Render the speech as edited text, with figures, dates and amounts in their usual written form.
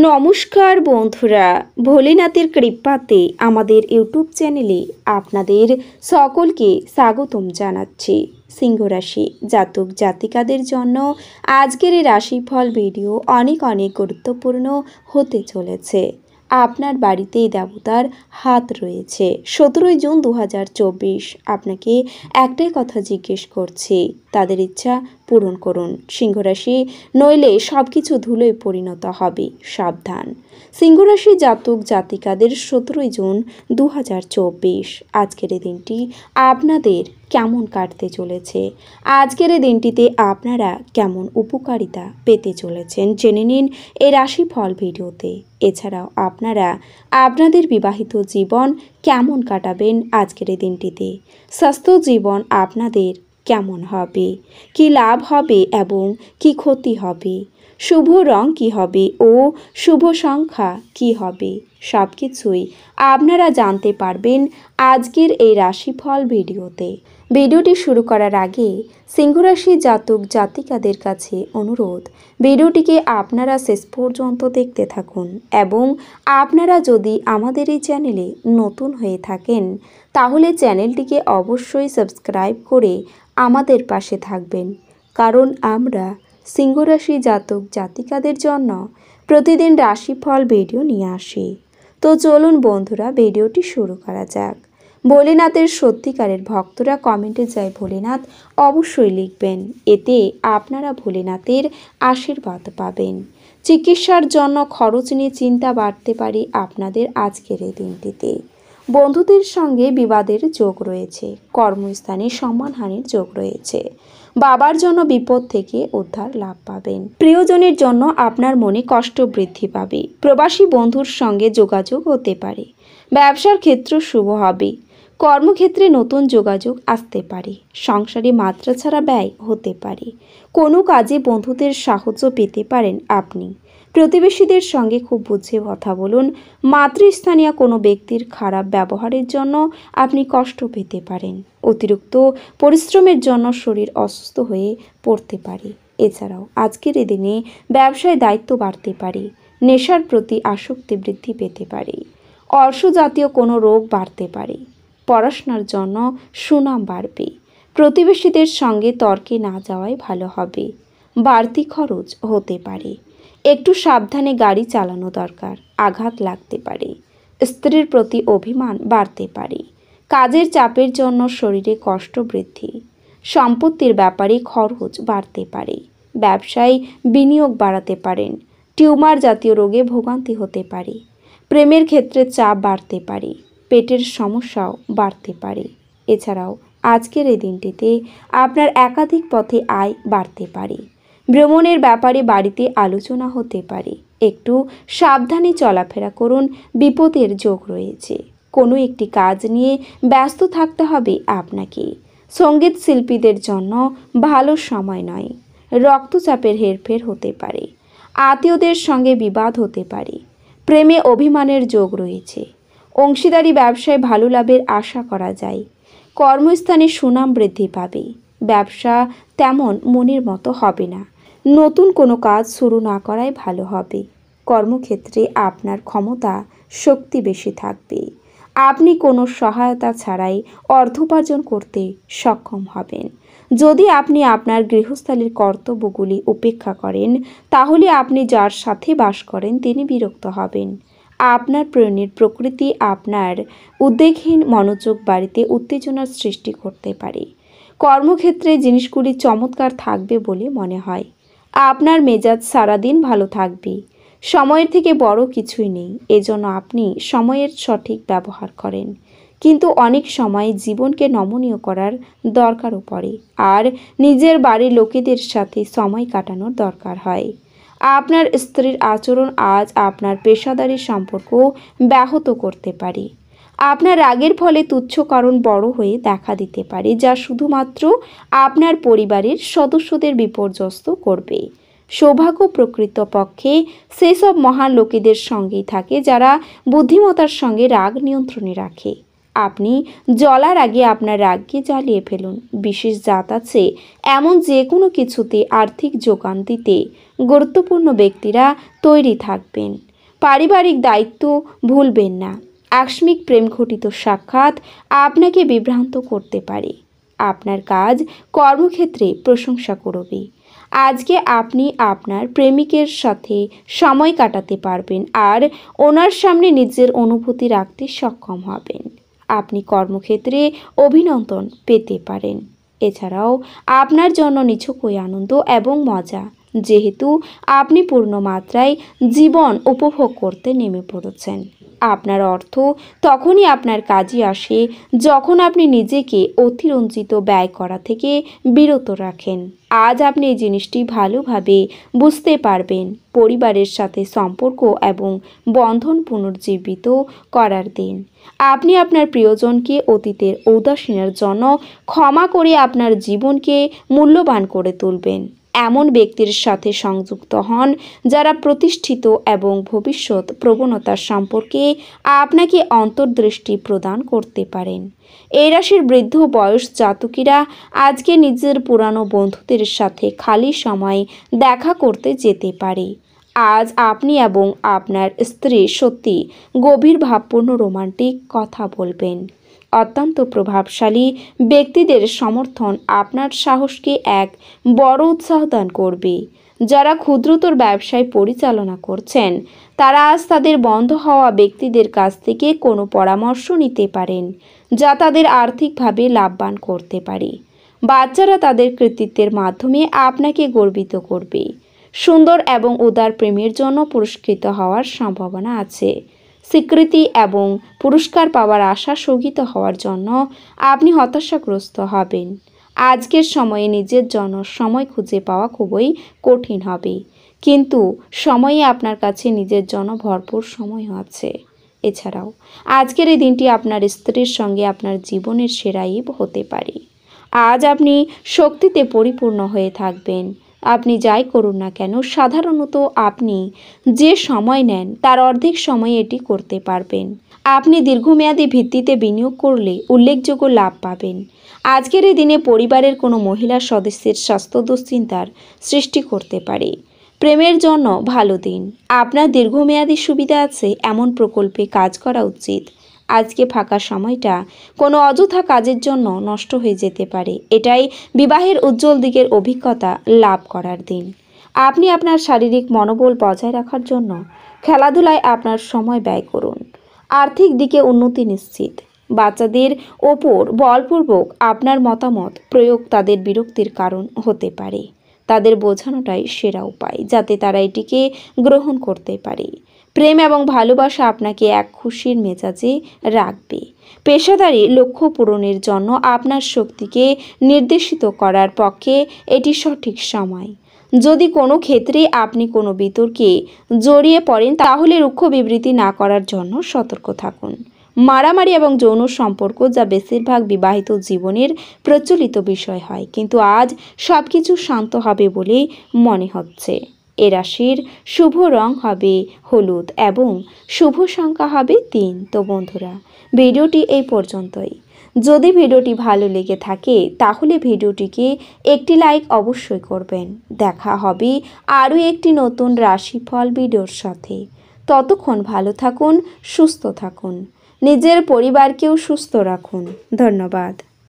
নমস্কার বন্ধুরা, ভোলেনাথের কৃপাতে আমাদের ইউটিউব চ্যানেলে আপনাদের সকলকে স্বাগতম জানাচ্ছি। সিংহ রাশি জাতক জাতিকাদের জন্য আজকের এই রাশিফল ভিডিও অনেক গুরুত্বপূর্ণ হতে চলেছে। আপনার বাড়িতে দেবতার হাত রয়েছে। 17 জুন 2024 আপনাকে একটাই কথা জিজ্ঞেস করছি, তাদের ইচ্ছা পূরণ করুন। সিংহ রাশি, নইলে সব কিছু ধুলোয় পরিণত হবে, সাবধান। সিংহ রাশি জাতক জাতিকাদের 17 জুন 2024 আজকের এই দিনটি আপনাদের কেমন কাটতে চলেছে, আজকের এই দিনটিতে আপনারা কেমন উপকারিতা পেতে চলেছেন জেনে নিন এই রাশিফল ভিডিওতে। এছাড়াও আপনারা আপনাদের বিবাহিত জীবন কেমন কাটাবেন আজকের এই দিনটিতে, স্বাস্থ্য জীবন আপনাদের কেমন হবে, কি লাভ হবে এবং কি ক্ষতি হবে, শুভ রং কি হবে ও শুভ সংখ্যা কি হবে, সব কিছুই আপনারা জানতে পারবেন আজকের এই রাশিফল ভিডিওতে। ভিডিওটি শুরু করার আগে সিংহরাশি জাতক জাতিকাদের কাছে অনুরোধ, ভিডিওটিকে আপনারা শেষ পর্যন্ত দেখতে থাকুন এবং আপনারা যদি আমাদের এই চ্যানেলে নতুন হয়ে থাকেন তাহলে চ্যানেলটিকে অবশ্যই সাবস্ক্রাইব করে আমাদের পাশে থাকবেন, কারণ আমরা সিংহরাশি জাতক জাতিকাদের জন্য প্রতিদিন রাশিফল ভিডিও নিয়ে আসি। তো চলুন বন্ধুরা, ভিডিওটি শুরু করা যাক। ভোলেনাথের সত্যিকারের ভক্তরা কমেন্টে জয় ভোলেনাথ অবশ্যই লিখবেন, এতে আপনারা ভোলেনাথের আশীর্বাদ পাবেন। চিকিৎসার জন্য খরচ নিয়ে চিন্তা বাড়তে পারে আপনাদের আজকের এই দিনটিতে। বন্ধুদের সঙ্গে বিবাদের যোগ রয়েছে, কর্মস্থানে সম্মানহানির যোগ রয়েছে, বাবার জন্য বিপদ থেকে উদ্ধার লাভ পাবেন। প্রিয়জনের জন্য আপনার মনে কষ্ট বৃদ্ধি পাবে। প্রবাসী বন্ধুর সঙ্গে যোগাযোগ হতে পারে। ব্যবসার ক্ষেত্র শুভ হবে। কর্মক্ষেত্রে নতুন যোগাযোগ আসতে পারে। সংসারে মাত্রা ছাড়া ব্যয় হতে পারে। কোনো কাজে বন্ধুদের সাহায্য পেতে পারেন আপনি। প্রতিবেশীদের সঙ্গে খুব বুঝে কথা বলুন। মাতৃস্থানীয় কোনো ব্যক্তির খারাপ ব্যবহারের জন্য আপনি কষ্ট পেতে পারেন। অতিরিক্ত পরিশ্রমের জন্য শরীর অসুস্থ হয়ে পড়তে পারে। এছাড়াও আজকের এই দিনে ব্যবসায় দায়িত্ব বাড়তে পারে। নেশার প্রতি আসক্তি বৃদ্ধি পেতে পারে। অর্শজাতীয় কোনো রোগ বাড়তে পারে। পড়াশোনার জন্য সুনাম বাড়বে। প্রতিবেশীদের সঙ্গে তর্কে না যাওয়াই ভালো হবে। বাড়তি খরচ হতে পারে। একটু সাবধানে গাড়ি চালানো দরকার, আঘাত লাগতে পারে। স্ত্রীর প্রতি অভিমান বাড়তে পারে। কাজের চাপের জন্য শরীরে কষ্ট বৃদ্ধি। সম্পত্তির ব্যাপারে খরচ বাড়তে পারে। ব্যবসায় বিনিয়োগ বাড়াতে পারেন। টিউমার জাতীয় রোগে ভোগান্তি হতে পারে। প্রেমের ক্ষেত্রে চাপ বাড়তে পারে। পেটের সমস্যাও বাড়তে পারে। এছাড়াও আজকের এই দিনটিতে আপনার একাধিক পথে আয় বাড়তে পারে। ভ্রমণের ব্যাপারে বাড়িতে আলোচনা হতে পারে। একটু সাবধানে চলাফেরা করুন, বিপদের যোগ রয়েছে। কোনো একটি কাজ নিয়ে ব্যস্ত থাকতে হবে আপনাকে। সঙ্গীত শিল্পীদের জন্য ভালো সময় নয়। রক্তচাপের হেরফের হতে পারে। আত্মীয়দের সঙ্গে বিবাদ হতে পারে। প্রেমে অভিমানের যোগ রয়েছে। অংশীদারি ব্যবসায় ভালো লাভের আশা করা যায়। কর্মস্থানে সুনাম বৃদ্ধি পাবে। ব্যবসা তেমন মনের মতো হবে না। নতুন কোনো কাজ শুরু না করাই ভালো হবে। কর্মক্ষেত্রে আপনার ক্ষমতা শক্তি বেশি থাকবে। আপনি কোনো সহায়তা ছাড়াই অর্থ উপার্জন করতে সক্ষম হবেন। যদি আপনি আপনার গৃহস্থালীর কর্তব্যগুলি উপেক্ষা করেন তাহলে আপনি যার সাথে বাস করেন তিনি বিরক্ত হবেন। আপনার প্রেমের প্রকৃতি আপনার উদ্বেগহীন মনোযোগ বাড়িতে উত্তেজনার সৃষ্টি করতে পারে। কর্মক্ষেত্রে জিনিসগুলি চমৎকার থাকবে বলে মনে হয়। আপনার মেজাজ সারাদিন ভালো থাকবে। সময়ের থেকে বড় কিছুই নেই, এজন্য আপনি সময়ের সঠিক ব্যবহার করেন। কিন্তু অনেক সময় জীবনকে নমনীয় করার দরকারও পড়ে, আর নিজের বাড়ির লোকেদের সাথে সময় কাটানোর দরকার হয়। আপনার স্ত্রীর আচরণ আজ আপনার পেশাদারি সম্পর্ক ব্যাহত করতে পারে। আপনার রাগের ফলে তুচ্ছ কারণ বড় হয়ে দেখা দিতে পারে, যা শুধুমাত্র আপনার পরিবারের সদস্যদের বিপর্যস্ত করবে। সৌভাগ্য প্রকৃতপক্ষে সেসব মহান লোকেদের সঙ্গেই থাকে যারা বুদ্ধিমত্তার সঙ্গে রাগ নিয়ন্ত্রণে রাখে। আপনি জ্বলার আগে আপনার রাগকে জ্বালিয়ে ফেলুন। বিশেষ জাত আছে এমন যে কোনো কিছুতে আর্থিক যোগান দিতে গুরুত্বপূর্ণ ব্যক্তিরা তৈরি থাকবেন। পারিবারিক দায়িত্ব ভুলবেন না। আকস্মিক প্রেম ঘটিত সাক্ষাৎ আপনাকে বিভ্রান্ত করতে পারে। আপনার কাজ কর্মক্ষেত্রে প্রশংসা করবে। আজকে আপনি আপনার প্রেমিকের সাথে সময় কাটাতে পারবেন আর ওনার সামনে নিজের অনুভূতি রাখতে সক্ষম হবেন। আপনি কর্মক্ষেত্রে অভিনন্দন পেতে পারেন। এছাড়াও আপনার জন্য নিছকই আনন্দ এবং মজা, যেহেতু আপনি পূর্ণ মাত্রায় জীবন উপভোগ করতে নেমে পড়েছেন। আপনার অর্থ তখনই আপনার কাজে আসে যখন আপনি নিজেকে অতিরঞ্জিত ব্যয় করা থেকে বিরত রাখেন। আজ আপনি এই জিনিসটি ভালোভাবে বুঝতে পারবেন। পরিবারের সাথে সম্পর্ক এবং বন্ধন পুনর্জীবিত করার দিন। আপনি আপনার প্রিয়জনকে অতীতের ঔদাসীনের জন্য ক্ষমা করে আপনার জীবনকে মূল্যবান করে তুলবেন। এমন ব্যক্তির সাথে সংযুক্ত হন যারা প্রতিষ্ঠিত এবং ভবিষ্যৎ প্রবণতার সম্পর্কে আপনাকে অন্তর্দৃষ্টি প্রদান করতে পারেন। এই রাশির বৃদ্ধ বয়স জাতকীরা আজকে নিজের পুরানো বন্ধুদের সাথে খালি সময় দেখা করতে যেতে পারে। আজ আপনি এবং আপনার স্ত্রী সত্যি গভীর ভাবপূর্ণ রোমান্টিক কথা বলবেন। অত্যন্ত প্রভাবশালী ব্যক্তিদের সমর্থন আপনার সাহসকে এক বড় উৎসাহ দান করবে। যারা ক্ষুদ্রতর ব্যবসায় পরিচালনা করছেন তারা আজ তাদের বন্ধ হওয়া ব্যক্তিদের কাছ থেকে কোনো পরামর্শ নিতে পারেন যা তাদের আর্থিকভাবে লাভবান করতে পারে। বাচ্চারা তাদের কৃতিত্বের মাধ্যমে আপনাকে গর্বিত করবে। সুন্দর এবং উদার প্রেমের জন্য পুরস্কৃত হওয়ার সম্ভাবনা আছে। স্বীকৃতি এবং পুরস্কার পাওয়ার আশা স্থগিত হওয়ার জন্য আপনি হতাশাগ্রস্ত হবেন। আজকের সময়ে নিজের জন্য সময় খুঁজে পাওয়া খুবই কঠিন হবে, কিন্তু সময়ে আপনার কাছে নিজের জন্য ভরপুর সময় আছে। এছাড়াও আজকের এই দিনটি আপনার স্ত্রীর সঙ্গে আপনার জীবনের সেরা ঈদ হতে পারে। আজ আপনি শক্তিতে পরিপূর্ণ হয়ে থাকবেন। আপনি যাই করুন না কেন, সাধারণত আপনি যে সময় নেন তার অর্ধেক সময় এটি করতে পারবেন। আপনি দীর্ঘমেয়াদী ভিত্তিতে বিনিয়োগ করলে উল্লেখযোগ্য লাভ পাবেন। আজকের এই দিনে পরিবারের কোনো মহিলা সদস্যের স্বাস্থ্য দুশ্চিন্তার সৃষ্টি করতে পারে। প্রেমের জন্য ভালো দিন। আপনার দীর্ঘমেয়াদী সুবিধা আছে এমন প্রকল্পে কাজ করা উচিত। আজকে ফাঁকা সময়টা কোনো অযথা কাজের জন্য নষ্ট হয়ে যেতে পারে। এটাই বিবাহের উজ্জ্বল দিকের অভিজ্ঞতা লাভ করার দিন। আপনি আপনার শারীরিক মনোবল বজায় রাখার জন্য খেলাধুলায় আপনার সময় ব্যয় করুন। আর্থিক দিকে উন্নতি নিশ্চিত। বাচ্চাদের ওপর বলপূর্বক আপনার মতামত প্রয়োগ তাদের বিরক্তির কারণ হতে পারে। তাদের বোঝানোটাই সেরা উপায় যাতে তারা এটিকে গ্রহণ করতে পারে। প্রেম এবং ভালোবাসা আপনাকে এক খুশির মেজাজে রাখবে। পেশাদারী লক্ষ্য পূরণের জন্য আপনার শক্তিকে নির্দেশিত করার পক্ষে এটি সঠিক সময়। যদি কোনো ক্ষেত্রে আপনি কোনো বিতর্কে জড়িয়ে পড়েন তাহলে রুক্ষ বিবৃতি না করার জন্য সতর্ক থাকুন। মারামারি এবং যৌন সম্পর্ক যা বেশিরভাগ বিবাহিত জীবনের প্রচলিত বিষয় হয়, কিন্তু আজ সব কিছু শান্ত হবে বলেই মনে হচ্ছে। এ রাশির শুভ রং হবে হলুদ এবং শুভ সংখ্যা হবে 3। তো বন্ধুরা, ভিডিওটি এই পর্যন্তই। যদি ভিডিওটি ভালো লেগে থাকে তাহলে ভিডিওটিকে একটি লাইক অবশ্যই করবেন। দেখা হবে আরও একটি নতুন রাশিফল ভিডিওর সাথে। ততক্ষণ ভালো থাকুন, সুস্থ থাকুন, নিজের পরিবারকেও সুস্থ রাখুন। ধন্যবাদ।